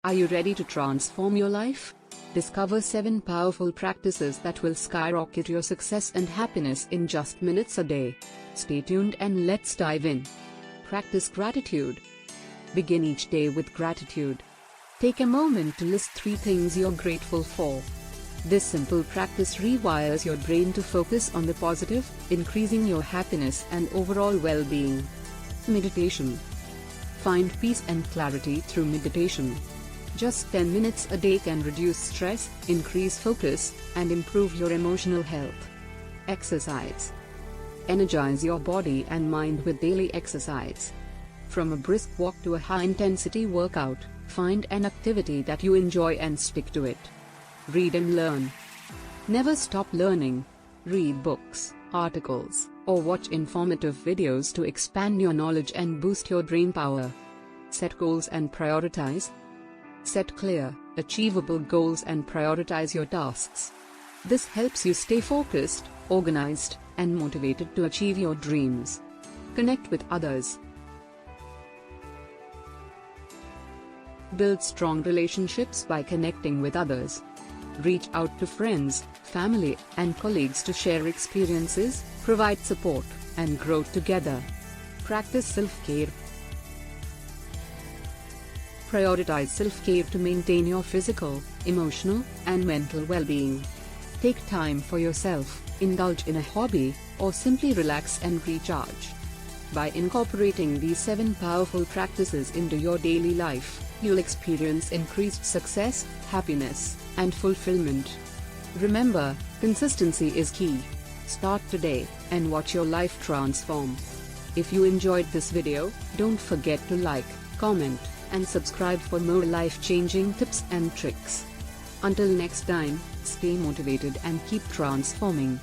Are you ready to transform your life? Discover 7 powerful practices that will skyrocket your success and happiness in just minutes a day. Stay tuned and let's dive in. Practice gratitude. Begin each day with gratitude. Take a moment to list 3 things you're grateful for. This simple practice rewires your brain to focus on the positive, increasing your happiness and overall well-being. Meditation. Find peace and clarity through meditation. Just 10 minutes a day can reduce stress, increase focus, and improve your emotional health. Exercise. Energize your body and mind with daily exercise. From a brisk walk to a high-intensity workout, find an activity that you enjoy and stick to it. Read and learn. Never stop learning. Read books, articles, or watch informative videos to expand your knowledge and boost your brain power. Set goals and prioritize. Set clear, achievable goals and prioritize your tasks. This helps you stay focused, organized, and motivated to achieve your dreams. Connect with others. Build strong relationships by connecting with others. Reach out to friends, family, and colleagues to share experiences, provide support, and grow together. Practice self-care. Prioritize self-care to maintain your physical, emotional, and mental well-being. Take time for yourself, indulge in a hobby, or simply relax and recharge. By incorporating these 7 powerful practices into your daily life, you'll experience increased success, happiness, and fulfillment. Remember, consistency is key. Start today, and watch your life transform. If you enjoyed this video, don't forget to like, comment, and subscribe for more life-changing tips and tricks. Until next time, stay motivated and keep transforming.